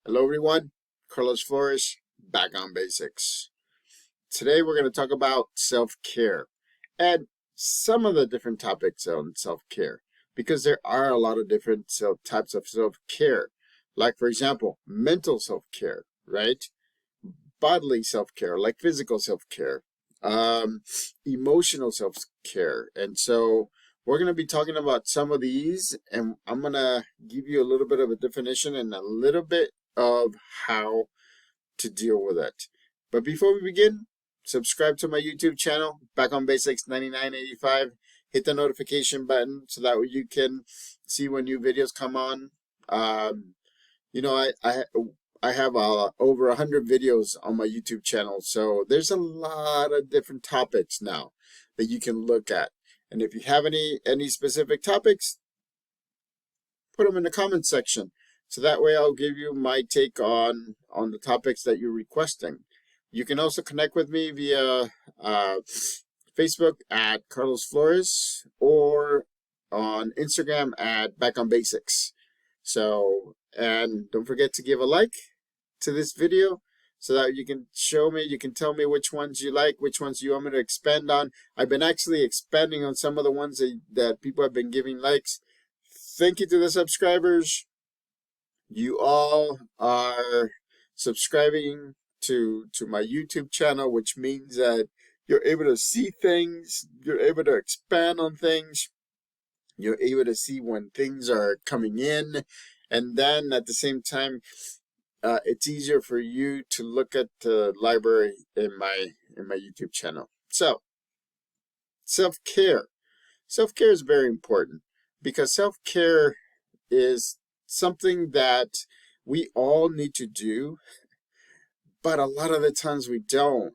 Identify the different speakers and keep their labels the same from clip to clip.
Speaker 1: Hello everyone, Carlos Flores, back on basics. Today we're going to talk about self-care and some of the different topics on self-care because there are a lot of different types of self-care. Like for example, mental self-care, right? Bodily self-care, like physical self-care, um, emotional self-care. And so we're going to be talking about some of these, and I'm going to give you a little bit of a definition and a little bit of how to deal with it. But before we begin, subscribe to my YouTube channel, Back on Basics 9985. Hit the notification button so that way you can see when new videos come on. Um, you know, I have over 100 videos on my YouTube channel, so there's a lot of different topics now that you can look at. And if you have any specific topics, put them in the comments section. So that way I'll give you my take on the topics that you're requesting. You can also connect with me via Facebook at Carlos Flores or on Instagram at Back on Basics. So, and don't forget to give a like to this video so that you can show me, you can tell me which ones you like, which ones you want me to expand on. I've been actually expanding on some of the ones that people have been giving likes. Thank you to the subscribers. You all are subscribing to my YouTube channel, which means that you're able to see things, you're able to expand on things, you're able to see when things are coming in, and then at the same time, it's easier for you to look at the library in my YouTube channel. So, self-care. Self-care is very important because self-care is something that we all need to do, but a lot of the times we don't.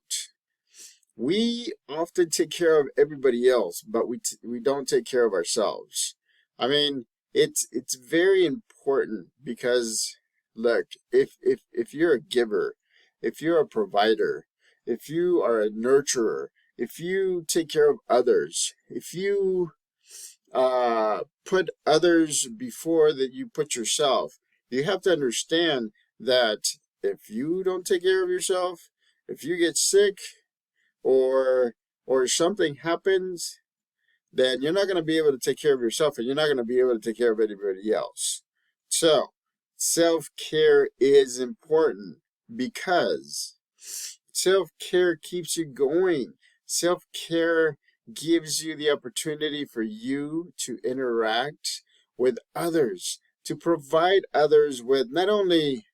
Speaker 1: We often take care of everybody else, but we don't take care of ourselves. I mean, it's very important because look, if you're a giver, if you're a provider, if you are a nurturer, if you take care of others, if you put others before that you put yourself, you have to understand that if you don't take care of yourself, if you get sick or something happens, then you're not going to be able to take care of yourself and you're not going to be able to take care of anybody else. So self-care is important because self-care keeps you going. Self-care gives you the opportunity for you to interact with others, to provide others with not only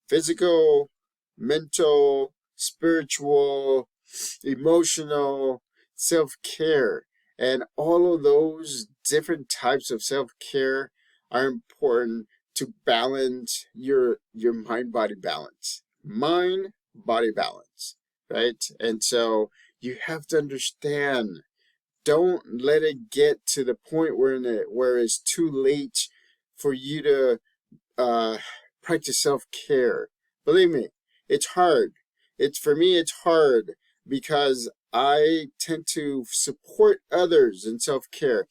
Speaker 1: physical, mental, spiritual, emotional self-care. And all of those different types of self-care are important to balance your mind-body balance. Mind-body balance, right? And so you have to understand, don't let it get to the point where it's too late for you to practice self-care. Believe me, it's hard. For me, it's hard because I tend to support others in self-care.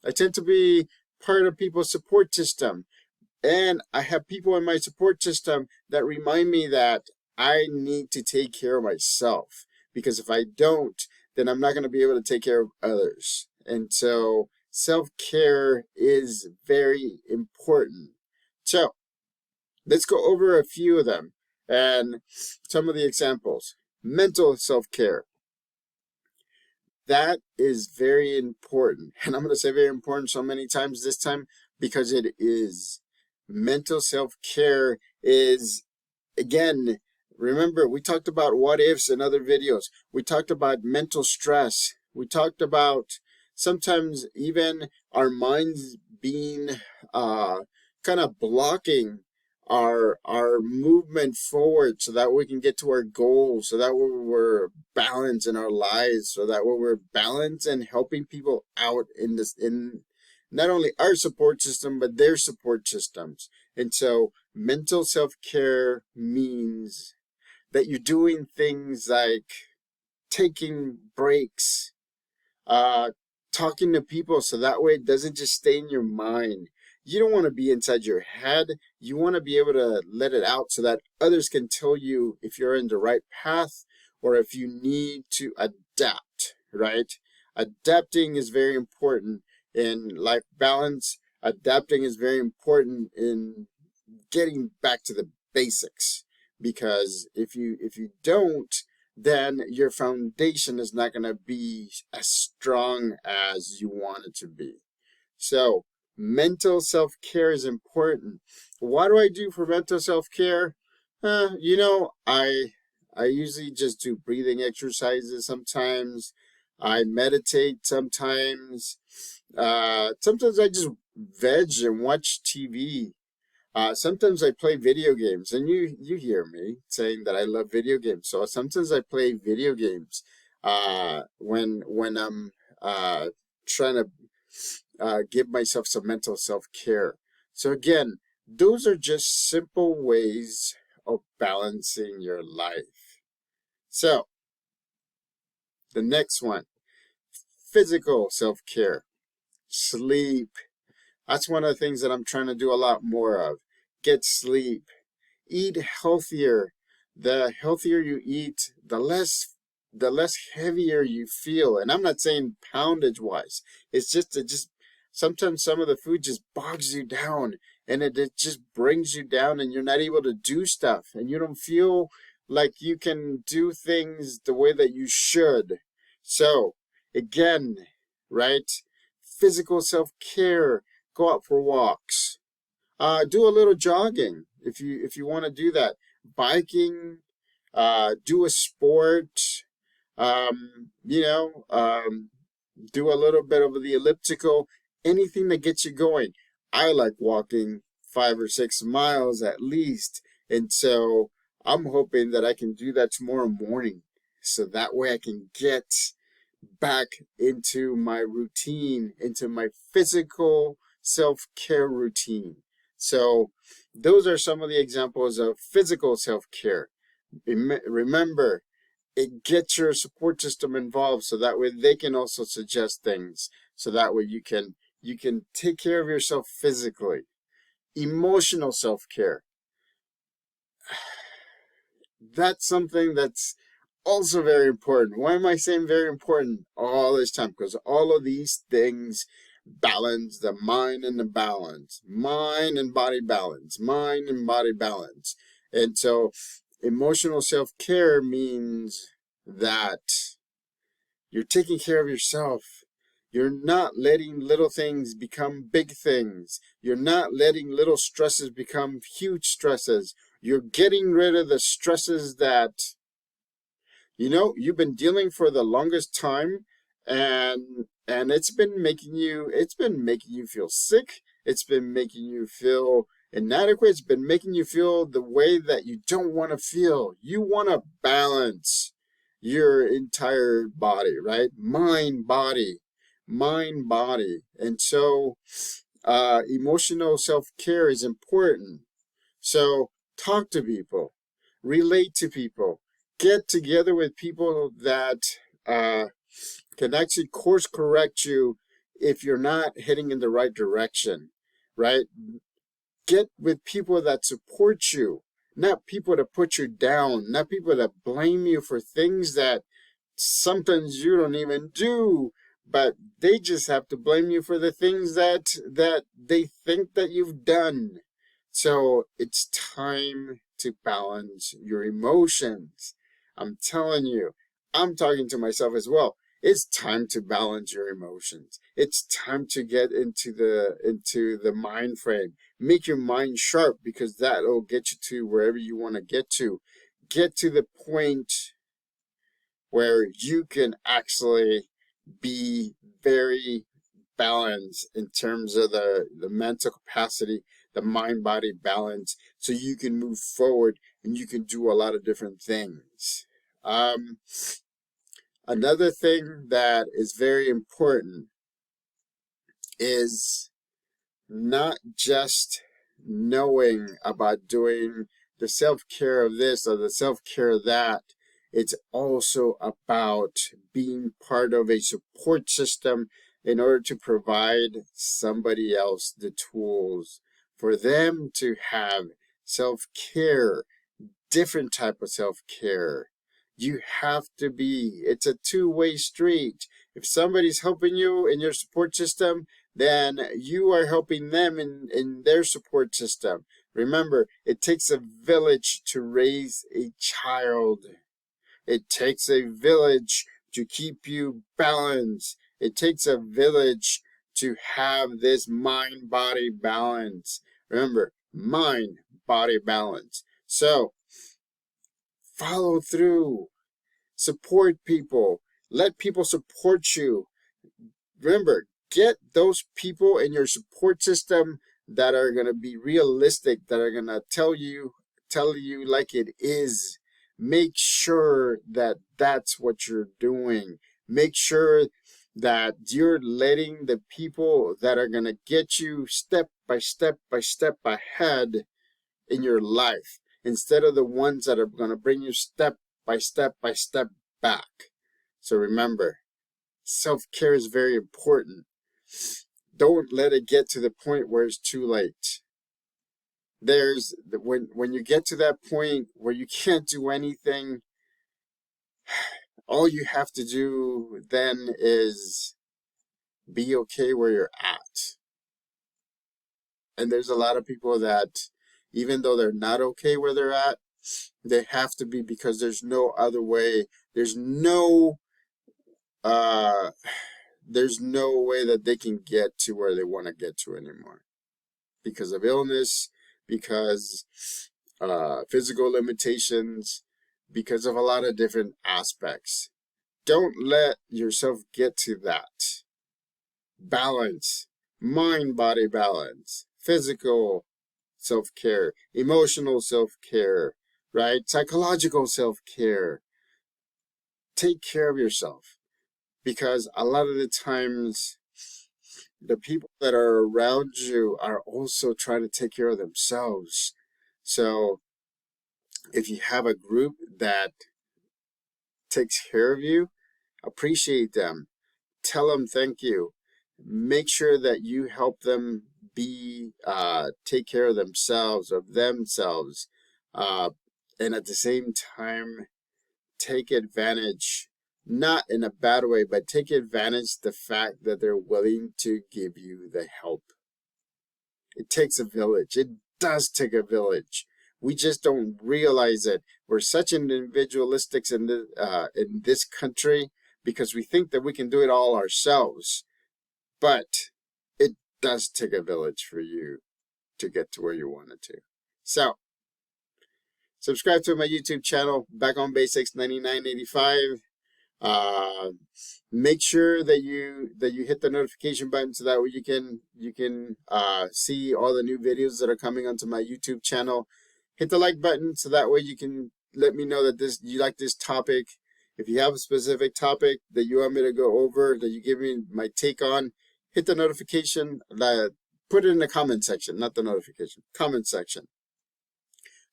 Speaker 1: I tend to be part of people's support system. And I have people in my support system that remind me that I need to take care of myself. Because if I don't, then I'm not going to be able to take care of others. And so self-care is very important. So let's go over a few of them and some of the examples. Mental self-care. That is very important. And I'm going to say very important so many times this time because it is. Mental self-care is, again, remember, we talked about what ifs in other videos. We talked about mental stress. We talked about sometimes even our minds being kind of blocking our movement forward so that we can get to our goals, so that we're balanced in our lives, so that we're balanced and helping people out in not only our support system, but their support systems. And so mental self-care means that you're doing things like taking breaks, talking to people so that way it doesn't just stay in your mind. You don't want to be inside your head. You want to be able to let it out so that others can tell you if you're in the right path or if you need to adapt, right? Adapting is very important in life balance. Adapting is very important in getting back to the basics, because if you don't, then your foundation is not going to be as strong as you want it to be. So mental self-care is important. What do I do for mental self-care? I usually just do breathing exercises sometimes. I meditate sometimes. Sometimes I just veg and watch TV. Sometimes I play video games, and you hear me saying that I love video games. So sometimes I play video games when I'm trying to give myself some mental self-care. So again, those are just simple ways of balancing your life. So the next one, physical self-care, sleep. That's one of the things that I'm trying to do a lot more of. Get sleep. Eat healthier. The healthier you eat, the less heavier you feel. And I'm not saying poundage wise. It's just sometimes some of the food just bogs you down, and it just brings you down, and you're not able to do stuff, and you don't feel like you can do things the way that you should. So again, right? Physical self-care. Go out for walks. Do a little jogging if you want to do that. Biking. Do a sport. You know, do a little bit of the elliptical. Anything that gets you going. I like walking 5 or 6 miles at least, and so I'm hoping that I can do that tomorrow morning, so that way I can get back into my routine, into my physical self-care routine. So those are some of the examples of physical self-care. Remember, it gets your support system involved, so that way they can also suggest things, so that way you can take care of yourself physically. Emotional self-care. That's something that's also very important. Why am I saying very important all this time? Because all of these things balance the mind and the balance, mind and body balance, mind and body balance. And so emotional self-care means that you're taking care of yourself. You're not letting little things become big things. You're not letting little stresses become huge stresses. You're getting rid of the stresses that you've been dealing for the longest time, and it's been making you feel sick. It's been making you feel inadequate. It's been making you feel the way that you don't want to feel. You want to balance your entire body, right? Mind, body. And so emotional self-care is important. So talk to people, relate to people, get together with people that can actually course correct you if you're not heading in the right direction, right? Get with people that support you, not people that put you down, not people that blame you for things that sometimes you don't even do, but they just have to blame you for the things that they think that you've done. So it's time to balance your emotions. I'm telling you, I'm talking to myself as well. It's time to balance your emotions. It's time to get into the mind frame. Make your mind sharp, because that'll get you to wherever you want to get to. Get to the point where you can actually be very balanced in terms of the mental capacity, the mind-body balance, so you can move forward and you can do a lot of different things. Another thing that is very important is not just knowing about doing the self-care of this or the self-care of that. It's also about being part of a support system in order to provide somebody else the tools for them to have self-care, different type of self-care. You have to be, it's a two-way street. If somebody's helping you in your support system, then you are helping them in their support system. Remember, it takes a village to raise a child. It takes a village to keep you balanced. It takes a village to have this mind-body balance. Remember, mind-body balance. So, follow through. Support people. Let people support you. Remember, get those people in your support system that are going to be realistic, that are going to tell you like it is. Make sure that that's what you're doing. Make sure that you're letting the people that are going to get you step by step ahead in your life, instead of the ones that are going to bring you step by step back. So remember, self-care is very important. Don't let it get to the point where it's too late. When you get to that point where you can't do anything, all you have to do then is be okay where you're at. And there's a lot of people that, even though they're not okay where they're at, they have to be, because there's no other way. There's no way that they can get to where they want to get to anymore, because of illness, because physical limitations, because of a lot of different aspects. Don't let yourself get to that. Balance, mind-body balance, physical self-care, emotional self-care, right? Psychological self-care. Take care of yourself, because a lot of the times the people that are around you are also trying to take care of themselves. So if you have a group that takes care of you, appreciate them. Tell them thank you. Make sure that you help them take care of themselves, and at the same time, take advantage, not in a bad way, but take advantage the fact that they're willing to give you the help. It takes a village. It does take a village. We just don't realize it. We're such individualistics in this country, because we think that we can do it all ourselves. But it does take a village for you to get to where you wanted to. So, subscribe to my YouTube channel, Back on Basics 9985. Make sure that you hit the notification button, so that way you can see all the new videos that are coming onto my YouTube channel. Hit the like button, so that way you can let me know that you like this topic. If you have a specific topic that you want me to go over, that you give me my take on, hit the notification. Put it in the comment section, not the notification, comment section.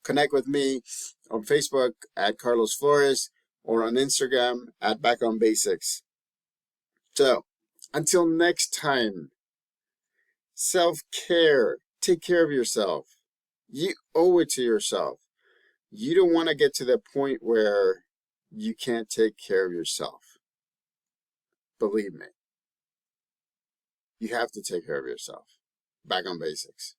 Speaker 1: Connect with me on Facebook at Carlos Flores, or on Instagram at Back on Basics. So, until next time, self-care. Take care of yourself. You owe it to yourself. You don't want to get to the point where you can't take care of yourself. Believe me. You have to take care of yourself. Back on Basics.